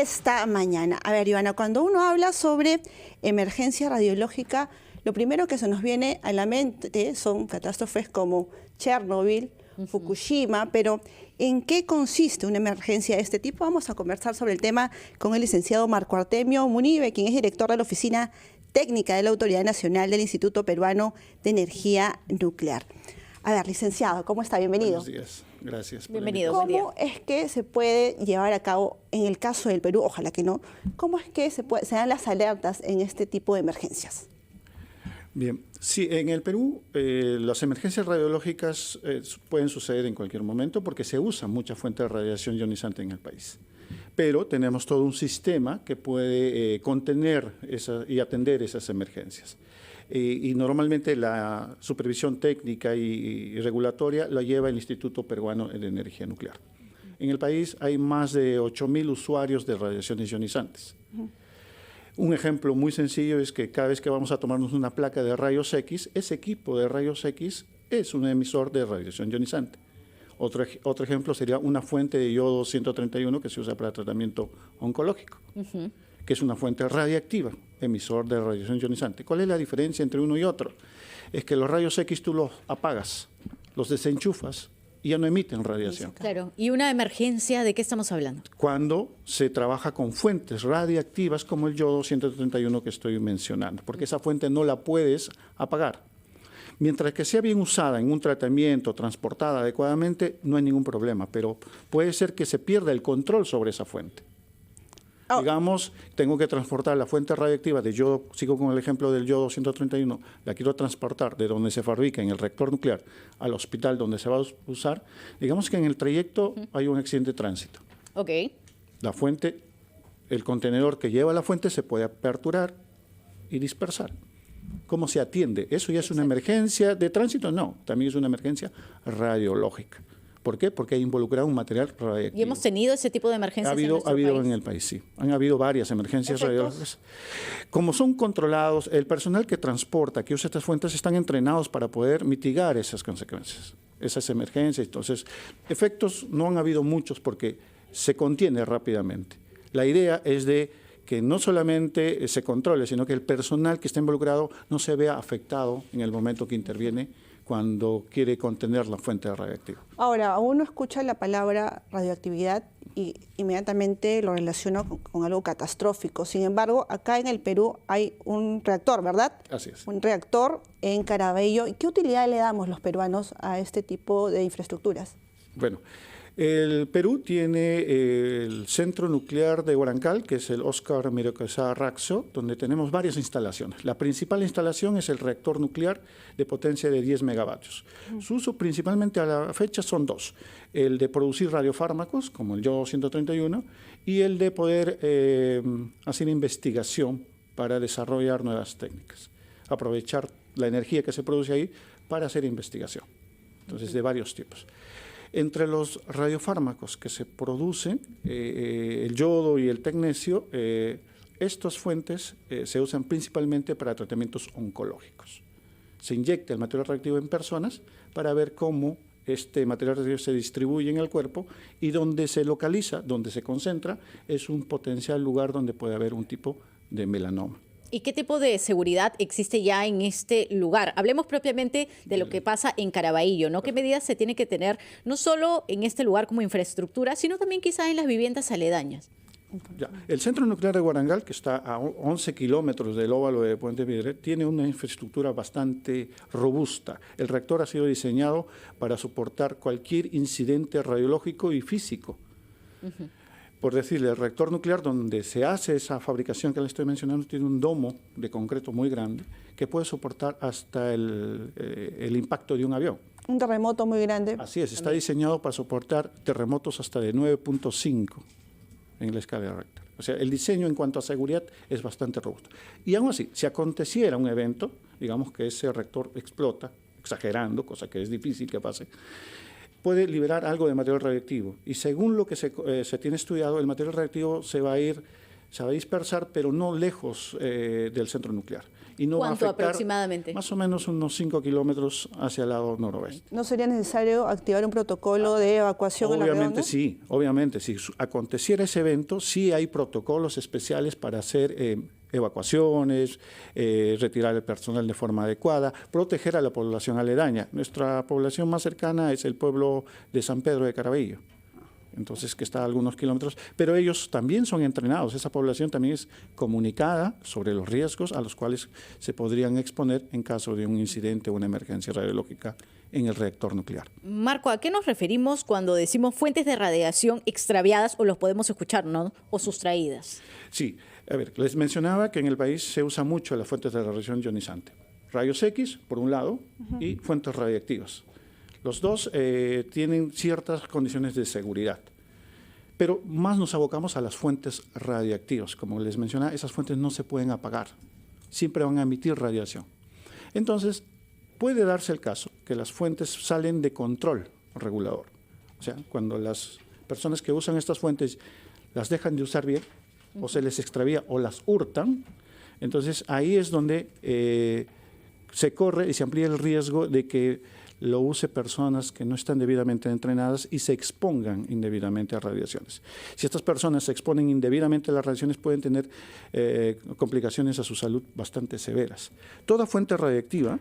esta mañana. A ver, Ivana, cuando uno habla sobre emergencia radiológica, lo primero que se nos viene a la mente son catástrofes como Chernobyl, Fukushima, pero ¿en qué consiste una emergencia de este tipo? Vamos a conversar sobre el tema con el licenciado Marco Artemio Munive, quien es director de la Oficina Técnica de la Autoridad Nacional del Instituto Peruano de Energía Nuclear. A ver, licenciado, ¿cómo está? Bienvenido. Buenos días, gracias. Bienvenido. ¿Cómo es que se puede llevar a cabo, en el caso del Perú, ojalá que no, cómo es que se dan las alertas en este tipo de emergencias? Bien, sí, en el Perú las emergencias radiológicas pueden suceder en cualquier momento porque se usa mucha fuente de radiación ionizante en el país. Pero tenemos todo un sistema que puede contener y atender esas emergencias. Y normalmente la supervisión técnica y regulatoria la lleva el Instituto Peruano de Energía Nuclear. En el país hay más de 8.000 usuarios de radiaciones ionizantes. Un ejemplo muy sencillo es que cada vez que vamos a tomarnos una placa de rayos X, ese equipo de rayos X es un emisor de radiación ionizante. Otro ejemplo sería una fuente de yodo 131 que se usa para tratamiento oncológico, que es una fuente radiactiva, emisor de radiación ionizante. ¿Cuál es la diferencia entre uno y otro? Es que los rayos X tú los apagas, los desenchufas y ya no emiten radiación. Claro, ¿y una emergencia de qué estamos hablando? Cuando se trabaja con fuentes radiactivas como el yodo 131 que estoy mencionando, porque esa fuente no la puedes apagar. Mientras que sea bien usada en un tratamiento, transportada adecuadamente, no hay ningún problema, pero puede ser que se pierda el control sobre esa fuente. Digamos, tengo que transportar la fuente radiactiva de yodo, sigo con el ejemplo del yodo 131, la quiero transportar de donde se fabrica en el reactor nuclear al hospital donde se va a usar. Digamos que en el trayecto hay un accidente de tránsito. La fuente, el contenedor que lleva la fuente se puede aperturar y dispersar. ¿Cómo se atiende? ¿Eso ya es una emergencia de tránsito? No, también es una emergencia radiológica. ¿Por qué? Porque ha involucrado un material radiactivo. ¿Y hemos tenido ese tipo de emergencias ha habido país? En el país, sí. Han habido varias emergencias radiológicas. Como son controlados, el personal que transporta, que usa estas fuentes, están entrenados para poder mitigar esas consecuencias, esas emergencias. Entonces, efectos no han habido muchos porque se contiene rápidamente. La idea es de que no solamente se controle, sino que el personal que está involucrado no se vea afectado en el momento que interviene cuando quiere contener la fuente radiactiva. Ahora, uno escucha la palabra radioactividad y inmediatamente lo relaciona con algo catastrófico. Sin embargo, acá en el Perú hay un reactor, ¿verdad? Así es. Un reactor en Caraballo. ¿Y qué utilidad le damos los peruanos a este tipo de infraestructuras? Bueno, el Perú tiene el centro nuclear de Huarancal, que es el Óscar Miroquesa Raxo, donde tenemos varias instalaciones. La principal instalación es el reactor nuclear de potencia de 10 megavatios. Su uso principalmente a la fecha son dos: el de producir radiofármacos, como el yodo 131, y el de poder hacer investigación para desarrollar nuevas técnicas. Aprovechar la energía que se produce ahí para hacer investigación. Entonces, de varios tipos. Entre los radiofármacos que se producen, el yodo y el tecnecio, estas fuentes se usan principalmente para tratamientos oncológicos. Se inyecta el material radioactivo en personas para ver cómo este material radioactivo se distribuye en el cuerpo y donde se localiza, donde se concentra, es un potencial lugar donde puede haber un tipo de melanoma. ¿Y qué tipo de seguridad existe ya en este lugar? Hablemos propiamente de lo que pasa en Caraballo, ¿no? ¿Qué medidas se tiene que tener no solo en este lugar como infraestructura, sino también quizá en las viviendas aledañas? Ya. El centro nuclear de Huarangal, que está a 11 kilómetros del óvalo de Puente Piedra, tiene una infraestructura bastante robusta. El reactor ha sido diseñado para soportar cualquier incidente radiológico y físico. Por decirle, el reactor nuclear donde se hace esa fabricación que le estoy mencionando tiene un domo de concreto muy grande que puede soportar hasta el impacto de un avión. Un terremoto muy grande. Así es, está diseñado para soportar terremotos hasta de 9.5 en la escala de Richter. O sea, el diseño en cuanto a seguridad es bastante robusto. Y aún así, si aconteciera un evento, digamos que ese reactor explota, exagerando, cosa que es difícil que pase, puede liberar algo de material radioactivo. Y según lo que se tiene estudiado, el material radioactivo se va a ir se va a dispersar, pero no lejos del centro nuclear. Y no va a ¿Cuánto afectar aproximadamente? más o menos unos 5 kilómetros hacia el lado noroeste. ¿No sería necesario activar un protocolo de evacuación en la redonda? Obviamente, si aconteciera ese evento, sí hay protocolos especiales para hacer evacuaciones, retirar el personal de forma adecuada, proteger a la población aledaña. Nuestra población más cercana es el pueblo de San Pedro de Caraballo, entonces que está a algunos kilómetros, pero ellos también son entrenados, esa población también es comunicada sobre los riesgos a los cuales se podrían exponer en caso de un incidente o una emergencia radiológica en el reactor nuclear. Marco, ¿a qué nos referimos cuando decimos fuentes de radiación extraviadas o los podemos escuchar, ¿no? O sustraídas? Sí, a ver, les mencionaba que en el país se usa mucho las fuentes de radiación ionizante. Rayos X, por un lado, y fuentes radiactivas. Los dos tienen ciertas condiciones de seguridad, pero más nos abocamos a las fuentes radiactivas. Como les mencionaba, esas fuentes no se pueden apagar, siempre van a emitir radiación. Entonces, puede darse el caso que las fuentes salen de control regulador. O sea, cuando las personas que usan estas fuentes las dejan de usar bien, o se les extravía o las hurtan, entonces ahí es donde se corre y se amplía el riesgo de que lo use personas que no están debidamente entrenadas y se expongan indebidamente a radiaciones. Si estas personas se exponen indebidamente a las radiaciones, pueden tener complicaciones a su salud bastante severas. Toda fuente radiactiva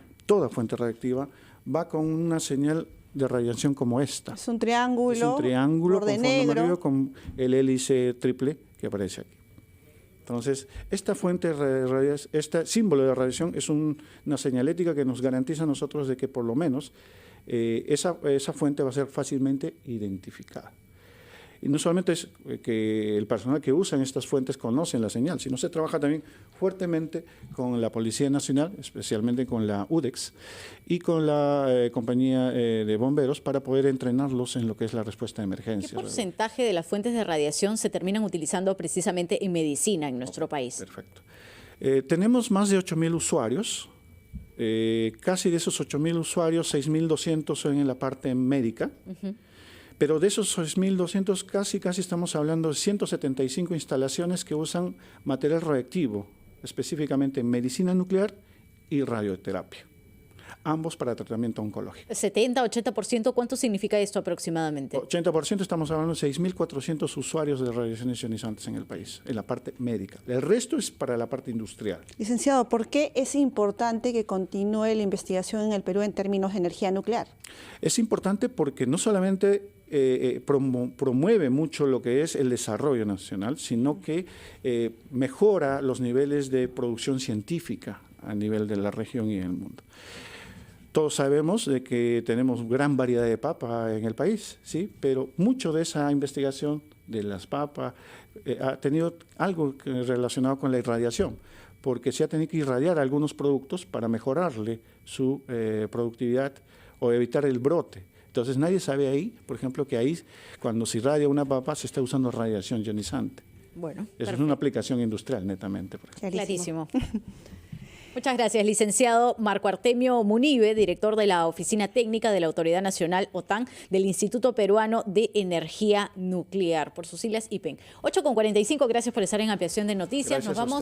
va con una señal de radiación como esta. Es un triángulo. Es un triángulo borde con fondo negro. amarillo con el hélice triple que aparece aquí. Entonces, esta fuente este símbolo de radiación es una señalética que nos garantiza a nosotros de que por lo menos esa fuente va a ser fácilmente identificada. Y no solamente es que el personal que usa estas fuentes conocen la señal, sino se trabaja también fuertemente con la Policía Nacional, especialmente con la UDEX y con la compañía de bomberos para poder entrenarlos en lo que es la respuesta de emergencia. ¿Qué porcentaje de las fuentes de radiación se terminan utilizando precisamente en medicina en nuestro país? Perfecto. Tenemos más de 8.000 usuarios. Casi de esos 8.000 usuarios, 6.200 son en la parte médica. Pero de esos 6.200 casi estamos hablando de 175 instalaciones que usan material radioactivo, específicamente en medicina nuclear y radioterapia, ambos para tratamiento oncológico. 70, 80%, ¿cuánto significa esto aproximadamente? 80% estamos hablando de 6.400 usuarios de radiaciones ionizantes en el país, en la parte médica. El resto es para la parte industrial. Licenciado, ¿por qué es importante que continúe la investigación en el Perú en términos de energía nuclear? Es importante porque no solamente promueve mucho lo que es el desarrollo nacional, sino que mejora los niveles de producción científica a nivel de la región y el mundo. Todos sabemos de que tenemos gran variedad de papa en el país, ¿sí? Pero mucho de esa investigación de las papas ha tenido algo relacionado con la irradiación, porque se ha tenido que irradiar algunos productos para mejorarle su productividad o evitar el brote. Entonces nadie sabe ahí, por ejemplo, que ahí cuando se irradia una papa se está usando radiación ionizante. Bueno, Eso perfecto. es una aplicación industrial netamente. Por ejemplo. Clarísimo. Muchas gracias, licenciado Marco Artemio Munive, director de la Oficina Técnica de la Autoridad Nacional OTAN del Instituto Peruano de Energía Nuclear, por sus siglas IPEN. 8:45, gracias por estar en Ampliación de Noticias. Gracias Nos vamos.